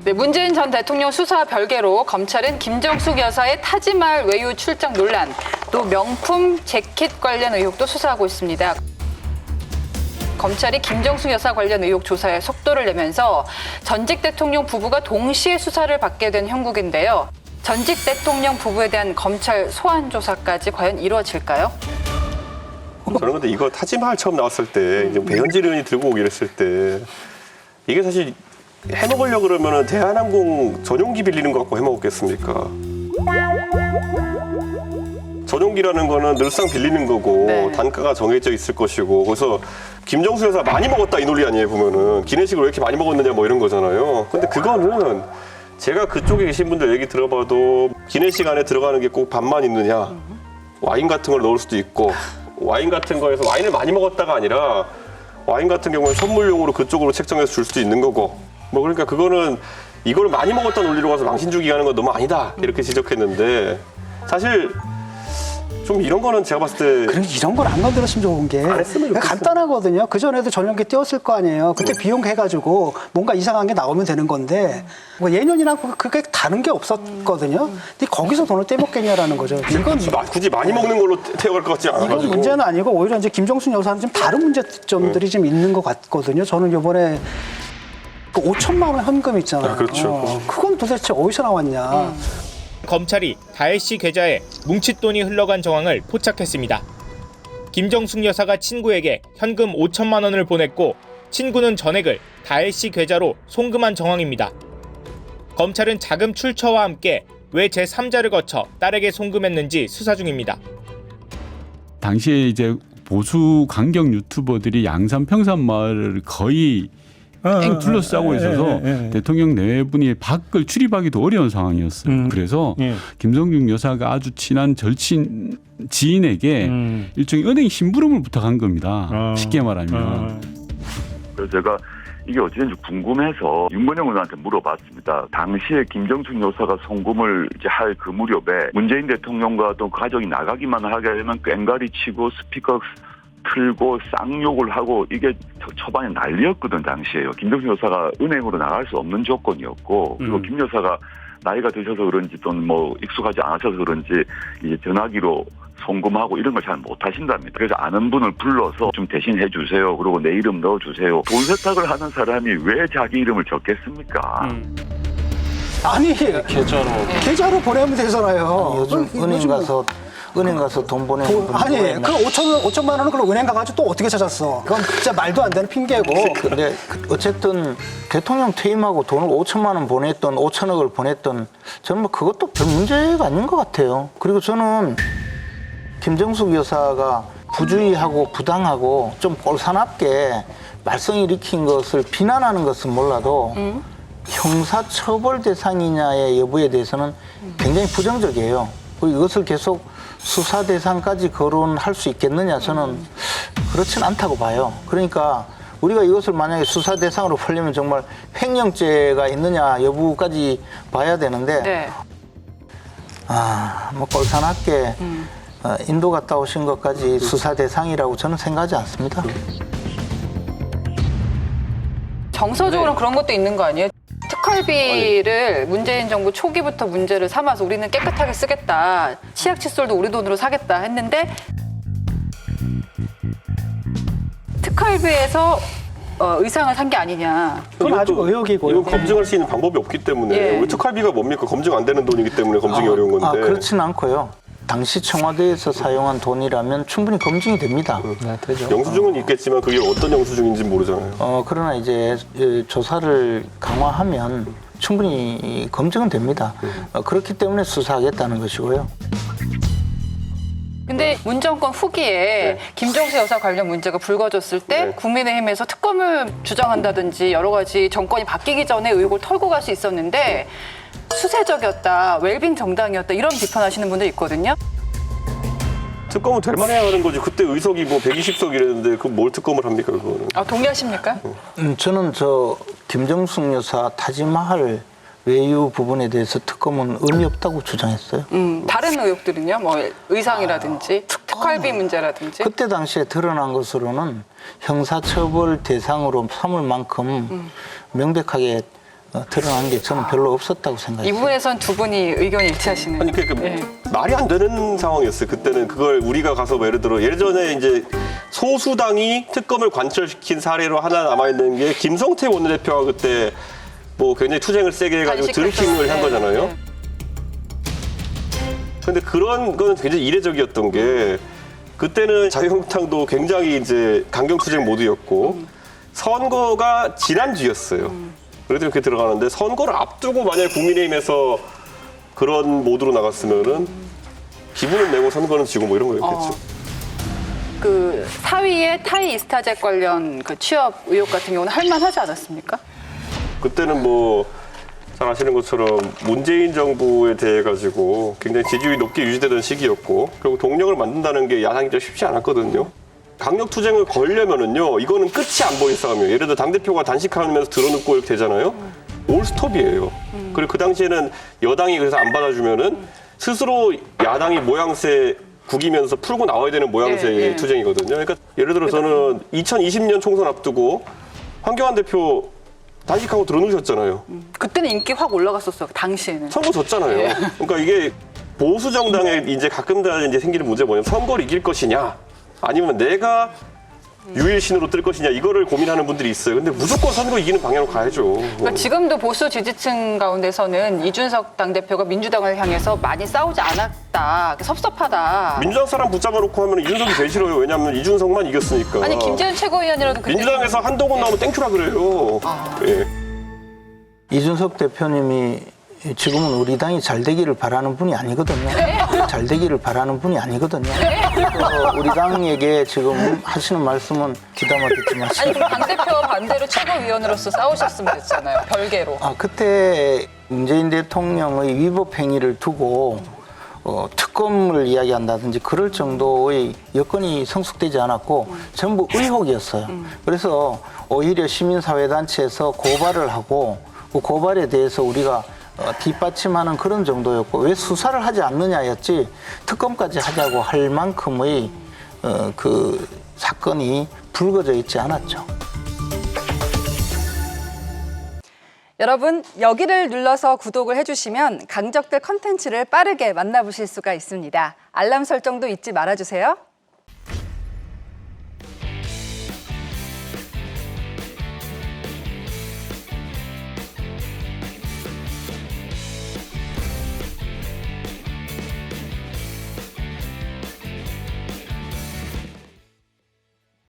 네, 문재인 전 대통령 수사와 별개로 검찰은 김정숙 여사의 타지말 외유 출장 논란, 또 명품 재킷 관련 의혹도 수사하고 있습니다. 검찰이 김정숙 여사 관련 의혹 조사에 속도를 내면서 전직 대통령 부부가 동시에 수사를 받게 된 형국인데요. 전직 대통령 부부에 대한 검찰 소환 조사까지 과연 이루어질까요? 저는 근데 이거 타지마할 처음 나왔을 때 이제 배현진 의원이 들고 오기로 했을 때 이게 사실 해먹으려고 그러면은 대한항공 전용기 빌리는 거 갖고 해먹었겠습니까? 전용기라는 거는 늘상 빌리는 거고 네. 단가가 정해져 있을 것이고 그래서 김정수 여사 많이 먹었다 이 논리 아니에요 보면은 기내식을 왜 이렇게 많이 먹었느냐 뭐 이런 거잖아요. 근데 그거는 제가 그쪽에 계신 분들 얘기 들어봐도 기내식 안에 들어가는 게 꼭 밥만 있느냐 와인 같은 걸 넣을 수도 있고 와인 같은 거에서 와인을 많이 먹었다가 아니라 와인 같은 경우는 선물용으로 그쪽으로 책정해서 줄 수도 있는 거고 뭐 그러니까 그거는 이걸 많이 먹었던 논리로 가서 망신 주기 하는 건 너무 아니다 이렇게 지적했는데 사실 좀 이런 거는 제가 봤을 때 그런 이런 걸 안 건드렸으면 좋은 게 했으면 좋겠어. 간단하거든요. 그 전에도 전용기 띄웠을 거 아니에요. 그때 비용 해가지고 뭔가 이상한 게 나오면 되는 건데 뭐 예년이랑 그게 다른 게 없었거든요. 근데 거기서 돈을 떼먹겠냐라는 거죠. 이건 굳이 많이 먹는 걸로 태워갈 것 같지 이건 않아가지고 문제는 아니고 오히려 이제 김정숙 여사는 좀 다른 문제점들이 좀 있는 것 같거든요. 저는 이번에 그 5천만 원 현금 있잖아요. 아, 그렇죠. 그건 도대체 어디서 나왔냐. 검찰이 다혜 씨 계좌에 뭉칫돈이 흘러간 정황을 포착했습니다. 김정숙 여사가 친구에게 현금 5천만 원을 보냈고 친구는 전액을 다혜 씨 계좌로 송금한 정황입니다. 검찰은 자금 출처와 함께 왜 제3자를 거쳐 딸에게 송금했는지 수사 중입니다. 당시에 이제 보수 강경 유튜버들이 양산 평산마을을 거의 땡 둘러싸고 있어서 대통령 내분이 밖을 출입하기도 어려운 상황이었어요. 그래서 김성중 여사가 아주 친한 절친 지인에게 일종의 은행 심부름을 부탁한 겁니다. 쉽게 말하면. 그래서 제가 이게 어찌된지 궁금해서 윤건영 의원한테 물어봤습니다. 당시에 김정숙 여사가 송금을 이제 할 그 무렵에 문재인 대통령과 또 가족이 나가기만 하게 되면 꽹가리 치고 스피커 틀고 쌍욕을 하고 이게 초반에 난리였거든 당시에요. 김정숙 여사가 은행으로 나갈 수 없는 조건이었고 그리고 김 여사가 나이가 드셔서 그런지 또는 뭐 익숙하지 않으셔서 그런지 이제 전화기로 송금하고 이런 걸 잘 못하신답니다. 그래서 아는 분을 불러서 좀 대신 해주세요. 그리고 내 이름 넣어주세요. 돈 세탁을 하는 사람이 왜 자기 이름을 적겠습니까? 아니 계좌로 보내면 되잖아요. 요즘 은행 가서 돈 보내는 분 아니 그 5천만 원은 그럼 은행 가가지고 또 어떻게 찾았어? 그건 진짜 말도 안 되는 핑계고. 근데 어쨌든 대통령 퇴임하고 돈을 5천만 원 보냈던 5천억을 보냈던 저는 뭐 그것도 별 문제가 아닌 것 같아요. 그리고 저는 김정숙 여사가 부주의하고 부당하고 좀 꼴사납게 말썽 일으킨 것을 비난하는 것은 몰라도 형사처벌 대상이냐의 여부에 대해서는 굉장히 부정적이에요. 그리고 이것을 계속 수사 대상까지 거론할 수 있겠느냐 저는 그렇진 않다고 봐요. 그러니까 우리가 이것을 만약에 수사 대상으로 풀려면 정말 횡령죄가 있느냐 여부까지 봐야 되는데 네. 뭐 꼴사납게 인도 갔다 오신 것까지 수사 대상이라고 저는 생각하지 않습니다. 정서적으로는 그런 것도 있는 거 아니에요? 특활비를 문재인 정부 초기부터 문제를 삼아서 우리는 깨끗하게 쓰겠다. 치약 칫솔도 우리 돈으로 사겠다 했는데 특활비에서 의상을 산 게 아니냐. 그건 아주 의혹이고요. 이건 검증할 수 있는 방법이 없기 때문에 예. 왜 특활비가 뭡니까? 검증 안 되는 돈이기 때문에 검증이 어려운 건데. 그렇지는 않고요. 당시 청와대에서 사용한 돈이라면 충분히 검증이 됩니다. 되죠. 영수증은 있겠지만 그게 어떤 영수증인지 모르잖아요. 그러나 이제 조사를 강화하면 충분히 검증은 됩니다. 그렇기 때문에 수사하겠다는 것이고요. 근데 문 정권 후기에 김정수 여사 관련 문제가 불거졌을 때 네. 국민의힘에서 특검을 주장한다든지 여러 가지 정권이 바뀌기 전에 의혹을 털고 갈 수 있었는데 수세적이었다, 웰빙 정당이었다 이런 비판하시는 분들 있거든요. 특검은 될 만해야 하는 거지. 그때 의석이 뭐 120석 이랬는데 그 뭘 특검을 합니까 그거는. 동의하십니까? 저는 김정숙 여사 타지마할 외유 부분에 대해서 특검은 의미 없다고 주장했어요. 다른 의혹들은요? 뭐 의상이라든지 특활비 문제라든지. 그때 당시에 드러난 것으로는 형사처벌 대상으로 삼을 만큼 명백하게 드러난 게 저는 별로 없었다고 이 생각해요. 부분에선 두 분이 의견이 일치하시는. 아니 그러니까 예. 말이 안 되는 상황이었어요. 그때는 그걸 우리가 가서 뭐 예를 들어 예전에 이제 소수당이 특검을 관철시킨 사례로 하나 남아 있는 게 김성태 원내대표가 그때 뭐 굉장히 투쟁을 세게 해가지고 드루킹을 한 거잖아요. 네. 근데 그런 건 굉장히 이례적이었던 게 그때는 자유한국당도 굉장히 이제 강경 투쟁 모드였고 선거가 지난 뒤였어요. 그래도 이렇게 들어가는데 선거를 앞두고 만약에 국민의힘에서 그런 모드로 나갔으면은 기분은 내고 선거는 지고 뭐 이런 거였겠죠. 그 사위의 타이 이스타젯 관련 그 취업 의혹 같은 경우는 할만하지 않았습니까? 그때는 뭐 잘 아시는 것처럼 문재인 정부에 대해 가지고 굉장히 지지율이 높게 유지되던 시기였고 결국 동력을 만든다는 게 야당이 좀 쉽지 않았거든요. 강력 투쟁을 걸려면은요 이거는 끝이 안 보인 싸움이에요. 예를 들어 당대표가 단식하면서 들어눕고 이렇게 되잖아요. 올 스톱이에요. 그리고 그 당시에는 여당이 그래서 안 받아주면은 스스로 야당이 모양새 구기면서 풀고 나와야 되는 모양새의 예, 예. 투쟁이거든요. 그러니까 예를 들어 저는 2020년 총선 앞두고 황교안 대표 단식하고 들어누셨잖아요. 그때는 인기 확 올라갔었어요. 당시에는. 선거 졌잖아요. 예. 그러니까 이게 보수 정당에 이제 가끔 다 이제 생기는 문제가 뭐냐면 선거를 이길 것이냐 아니면 내가 유일신으로 뜰 것이냐 이거를 고민하는 분들이 있어요. 근데 무조건 선거 이기는 방향으로 가야죠. 그러니까 지금도 보수 지지층 가운데서는 이준석 당대표가 민주당을 향해서 많이 싸우지 않았다. 섭섭하다. 민주당 사람 붙잡아 놓고 하면 이준석이 제일 싫어요. 왜냐하면 이준석만 이겼으니까. 아니 김재현 최고위원이라도 그때 민주당에서 한동훈 나오면 땡큐라 그래요. 예. 이준석 대표님이 지금은 우리 당이 잘 되기를 바라는 분이 아니거든요. 잘 되기를 바라는 분이 아니거든요. 그래서 우리 당에게 지금 하시는 말씀은 귀담아 듣지 마시고. 아니 그럼 당대표와 반대로 최고위원으로서 싸우셨으면 됐잖아요. 별개로. 그때 문재인 대통령의 위법 행위를 두고 특검을 이야기한다든지 그럴 정도의 여건이 성숙되지 않았고 전부 의혹이었어요. 그래서 오히려 시민사회단체에서 고발을 하고 그 고발에 대해서 우리가 뒷받침하는 그런 정도였고 왜 수사를 하지 않느냐였지 특검까지 하자고 할 만큼의 그 사건이 불거져 있지 않았죠. 여러분 여기를 눌러서 구독을 해주시면 강적들 컨텐츠를 빠르게 만나보실 수가 있습니다. 알람 설정도 잊지 말아주세요.